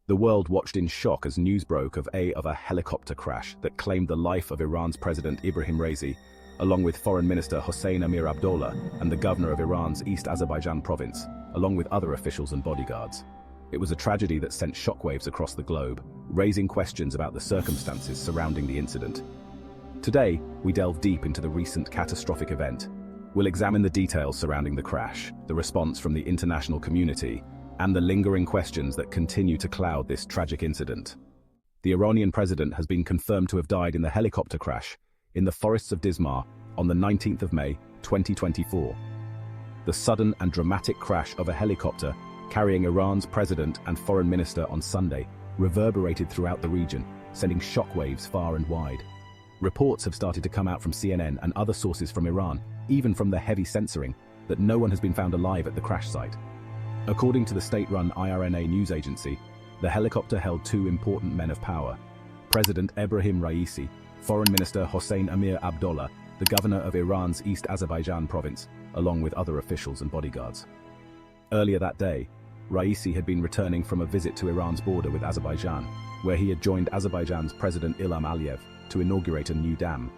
The world watched in shock as news broke of a helicopter crash that claimed the life of Iran's President Ibrahim Raisy, along with Foreign Minister Hossein Amir Abdullah and the governor of Iran's East Azerbaijan province, along with other officials and bodyguards. It was a tragedy that sent shockwaves across the globe, raising questions about the circumstances surrounding the incident. Today, we delve deep into the recent catastrophic event. We'll examine the details surrounding the crash, the response from the international community, and the lingering questions that continue to cloud this tragic incident. The Iranian president has been confirmed to have died in the helicopter crash in the forests of Dismar on the 19th of May, 2024. The sudden and dramatic crash of a helicopter carrying Iran's president and foreign minister on Sunday reverberated throughout the region, sending shockwaves far and wide. Reports have started to come out from CNN and other sources from Iran, even from the heavy censoring, that no one has been found alive at the crash site. According to the state-run IRNA news agency, the helicopter held two important men of power: President Ibrahim Raisy, Foreign Minister Hossein Amir Abdullah, the governor of Iran's East Azerbaijan province, along with other officials and bodyguards. Earlier that day, Raisy had been returning from a visit to Iran's border with Azerbaijan, where he had joined Azerbaijan's President Ilham Aliyev to inaugurate a new dam.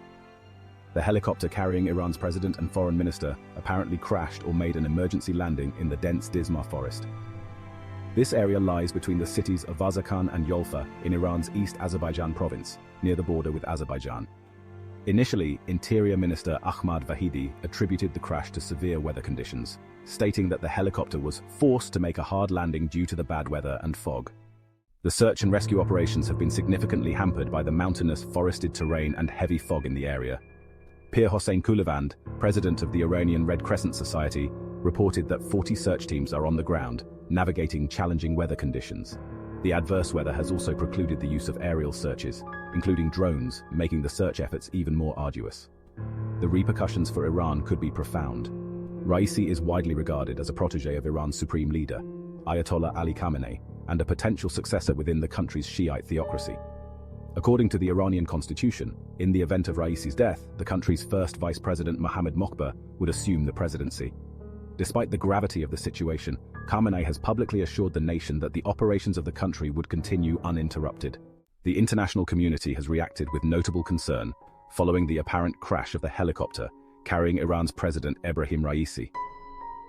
The helicopter carrying Iran's president and foreign minister apparently crashed or made an emergency landing in the dense Dismar forest. This area lies between the cities of Vazakhan and Yolfa in Iran's East Azerbaijan province, near the border with Azerbaijan. Initially, Interior Minister Ahmad Vahidi attributed the crash to severe weather conditions, stating that the helicopter was forced to make a hard landing due to the bad weather and fog. The search and rescue operations have been significantly hampered by the mountainous, forested terrain and heavy fog in the area. Pir Hossein Kulavand, president of the Iranian Red Crescent Society, reported that 40 search teams are on the ground, navigating challenging weather conditions. The adverse weather has also precluded the use of aerial searches, including drones, making the search efforts even more arduous. The repercussions for Iran could be profound. Raisi is widely regarded as a protege of Iran's supreme leader, Ayatollah Ali Khamenei, and a potential successor within the country's Shiite theocracy. According to the Iranian constitution, in the event of Raisi's death, the country's first vice president Mohammad Mokhber would assume the presidency. Despite the gravity of the situation, Khamenei has publicly assured the nation that the operations of the country would continue uninterrupted. The international community has reacted with notable concern following the apparent crash of the helicopter carrying Iran's president Ibrahim Raisy.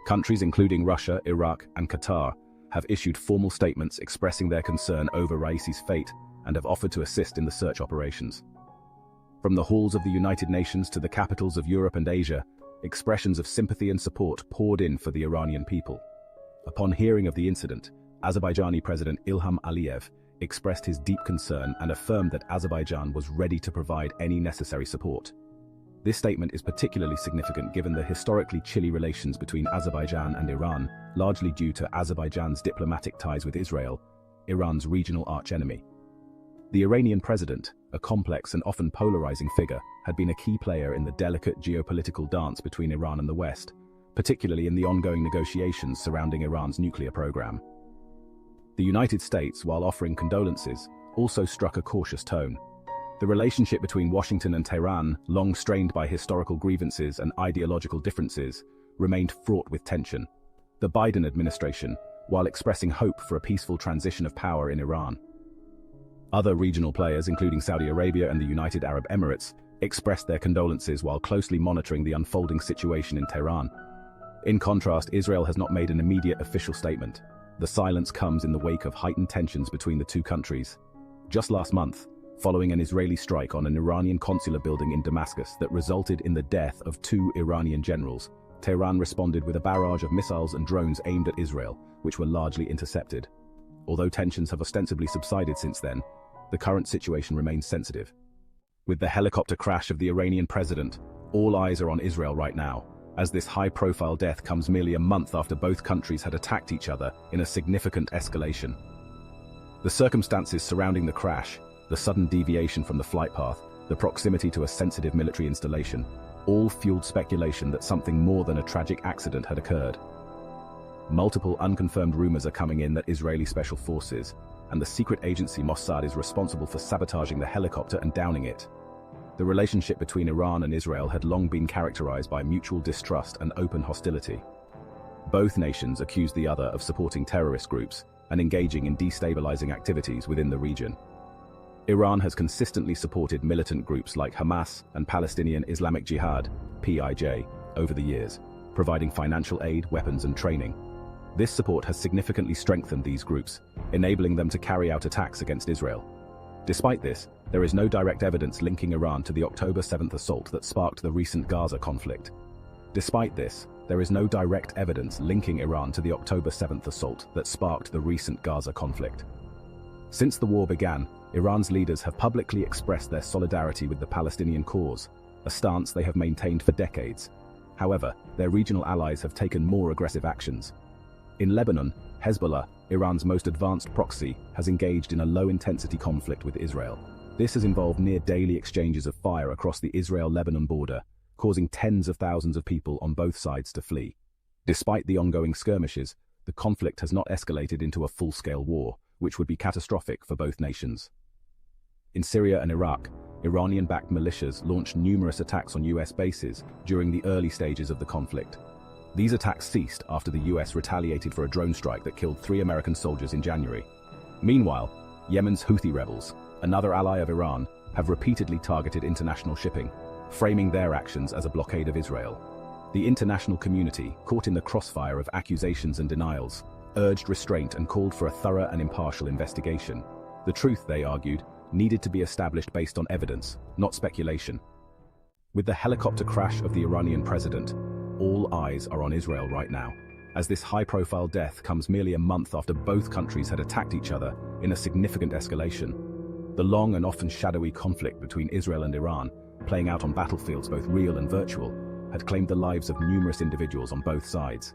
Countries including Russia, Iraq, and Qatar have issued formal statements expressing their concern over Raisi's fate and have offered to assist in the search operations. From the halls of the United Nations to the capitals of Europe and Asia, expressions of sympathy and support poured in for the Iranian people. Upon hearing of the incident, Azerbaijani President Ilham Aliyev expressed his deep concern and affirmed that Azerbaijan was ready to provide any necessary support. This statement is particularly significant given the historically chilly relations between Azerbaijan and Iran, largely due to Azerbaijan's diplomatic ties with Israel, Iran's regional archenemy. The Iranian president, a complex and often polarizing figure, had been a key player in the delicate geopolitical dance between Iran and the West, particularly in the ongoing negotiations surrounding Iran's nuclear program. The United States, while offering condolences, also struck a cautious tone. The relationship between Washington and Tehran, long strained by historical grievances and ideological differences, remained fraught with tension. The Biden administration, while expressing hope for a peaceful transition of power in Iran. Other regional players, including Saudi Arabia and the United Arab Emirates, expressed their condolences while closely monitoring the unfolding situation in Tehran. In contrast, Israel has not made an immediate official statement. The silence comes in the wake of heightened tensions between the two countries. Just last month, following an Israeli strike on an Iranian consular building in Damascus that resulted in the death of 2 Iranian generals, Tehran responded with a barrage of missiles and drones aimed at Israel, which were largely intercepted. Although tensions have ostensibly subsided since then, the current situation remains sensitive. With the helicopter crash of the Iranian president, all eyes are on Israel right now, as this high-profile death comes merely a month after both countries had attacked each other in a significant escalation. The circumstances surrounding the crash, the sudden deviation from the flight path, the proximity to a sensitive military installation, all fueled speculation that something more than a tragic accident had occurred. Multiple unconfirmed rumors are coming in that Israeli special forces and the secret agency Mossad is responsible for sabotaging the helicopter and downing it. The relationship between Iran and Israel had long been characterized by mutual distrust and open hostility. Both nations accused the other of supporting terrorist groups, and engaging in destabilizing activities within the region. Iran has consistently supported militant groups like Hamas and Palestinian Islamic Jihad, PIJ, over the years, providing financial aid, weapons, and training. This support has significantly strengthened these groups, enabling them to carry out attacks against Israel. Despite this, there is no direct evidence linking Iran to the October 7th assault that sparked the recent Gaza conflict. Despite this, there is no direct evidence linking Iran to the October 7th assault that sparked the recent Gaza conflict. Since the war began, Iran's leaders have publicly expressed their solidarity with the Palestinian cause, a stance they have maintained for decades. However, their regional allies have taken more aggressive actions. In Lebanon, Hezbollah, Iran's most advanced proxy, has engaged in a low-intensity conflict with Israel. This has involved near-daily exchanges of fire across the Israel-Lebanon border, causing tens of thousands of people on both sides to flee. Despite the ongoing skirmishes, the conflict has not escalated into a full-scale war, which would be catastrophic for both nations. In Syria and Iraq, Iranian-backed militias launched numerous attacks on US bases during the early stages of the conflict. These attacks ceased after the US retaliated for a drone strike that killed 3 American soldiers in January. Meanwhile, Yemen's Houthi rebels, another ally of Iran, have repeatedly targeted international shipping, framing their actions as a blockade of Israel. The international community, caught in the crossfire of accusations and denials, urged restraint and called for a thorough and impartial investigation. The truth, they argued, needed to be established based on evidence, not speculation. With the helicopter crash of the Iranian president, all eyes are on Israel right now, as this high-profile death comes merely a month after both countries had attacked each other in a significant escalation. The long and often shadowy conflict between Israel and Iran, playing out on battlefields both real and virtual, had claimed the lives of numerous individuals on both sides.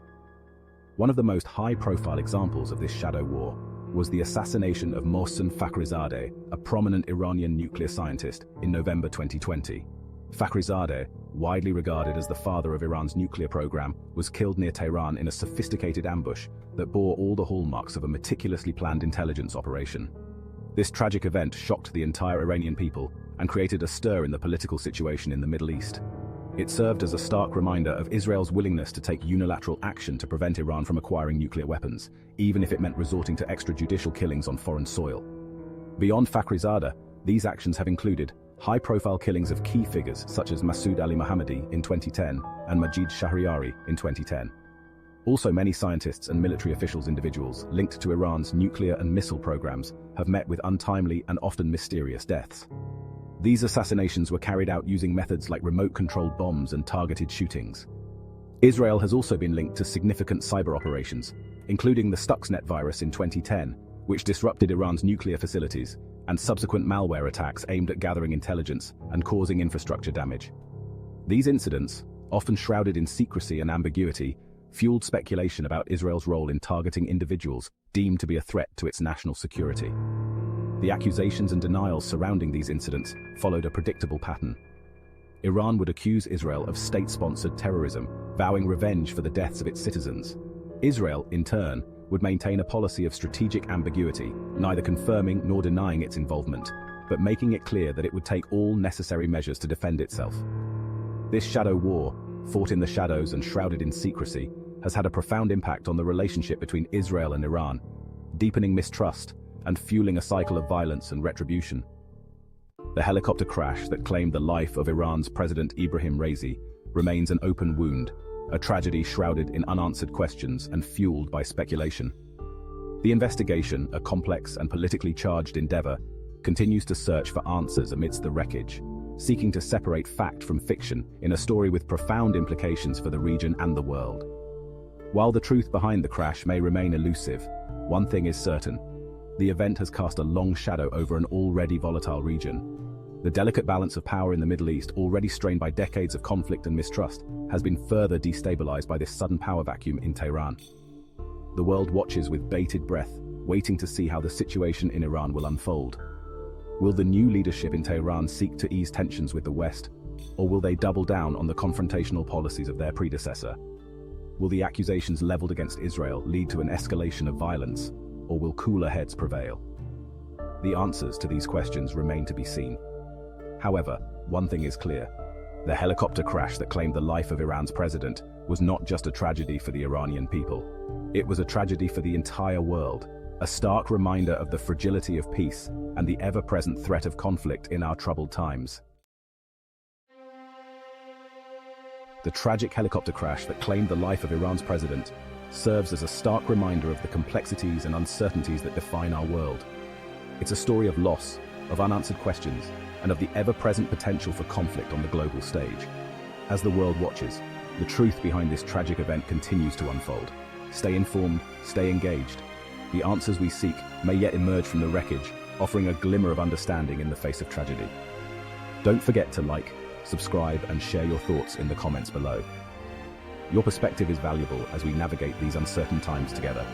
One of the most high-profile examples of this shadow war was the assassination of Mohsen Fakhrizadeh, a prominent Iranian nuclear scientist, in November 2020. Fakhrizadeh, widely regarded as the father of Iran's nuclear program, was killed near Tehran in a sophisticated ambush that bore all the hallmarks of a meticulously planned intelligence operation. This tragic event shocked the entire Iranian people and created a stir in the political situation in the Middle East. It served as a stark reminder of Israel's willingness to take unilateral action to prevent Iran from acquiring nuclear weapons, even if it meant resorting to extrajudicial killings on foreign soil. Beyond Fakhrizadeh, these actions have included high-profile killings of key figures such as Masoud Ali Mohammadi in 2010 and Majid Shahriari in 2010. Also, many scientists and military individuals linked to Iran's nuclear and missile programs have met with untimely and often mysterious deaths. These assassinations were carried out using methods like remote-controlled bombs and targeted shootings. Israel has also been linked to significant cyber operations, including the Stuxnet virus in 2010, which disrupted Iran's nuclear facilities, and subsequent malware attacks aimed at gathering intelligence and causing infrastructure damage. These incidents, often shrouded in secrecy and ambiguity, fueled speculation about Israel's role in targeting individuals deemed to be a threat to its national security. The accusations and denials surrounding these incidents followed a predictable pattern. Iran would accuse Israel of state-sponsored terrorism, vowing revenge for the deaths of its citizens. Israel, in turn, would maintain a policy of strategic ambiguity, neither confirming nor denying its involvement, but making it clear that it would take all necessary measures to defend itself. This shadow war, fought in the shadows and shrouded in secrecy, has had a profound impact on the relationship between Israel and Iran, deepening mistrust and fueling a cycle of violence and retribution. The helicopter crash that claimed the life of Iran's President Ibrahim Raisy remains an open wound, a tragedy shrouded in unanswered questions and fueled by speculation. The investigation, a complex and politically charged endeavor, continues to search for answers amidst the wreckage, seeking to separate fact from fiction in a story with profound implications for the region and the world. While the truth behind the crash may remain elusive, one thing is certain: the event has cast a long shadow over an already volatile region. The delicate balance of power in the Middle East, already strained by decades of conflict and mistrust, has been further destabilized by this sudden power vacuum in Tehran. The world watches with bated breath, waiting to see how the situation in Iran will unfold. Will the new leadership in Tehran seek to ease tensions with the West, or will they double down on the confrontational policies of their predecessor? Will the accusations leveled against Israel lead to an escalation of violence, or will cooler heads prevail? The answers to these questions remain to be seen. However, one thing is clear: the helicopter crash that claimed the life of Iran's president was not just a tragedy for the Iranian people. It was a tragedy for the entire world, a stark reminder of the fragility of peace and the ever-present threat of conflict in our troubled times. The tragic helicopter crash that claimed the life of Iran's president serves as a stark reminder of the complexities and uncertainties that define our world. It's a story of loss, of unanswered questions, and of the ever-present potential for conflict on the global stage. As the world watches, the truth behind this tragic event continues to unfold. Stay informed, stay engaged. The answers we seek may yet emerge from the wreckage, offering a glimmer of understanding in the face of tragedy. Don't forget to like, subscribe, and share your thoughts in the comments below. Your perspective is valuable as we navigate these uncertain times together.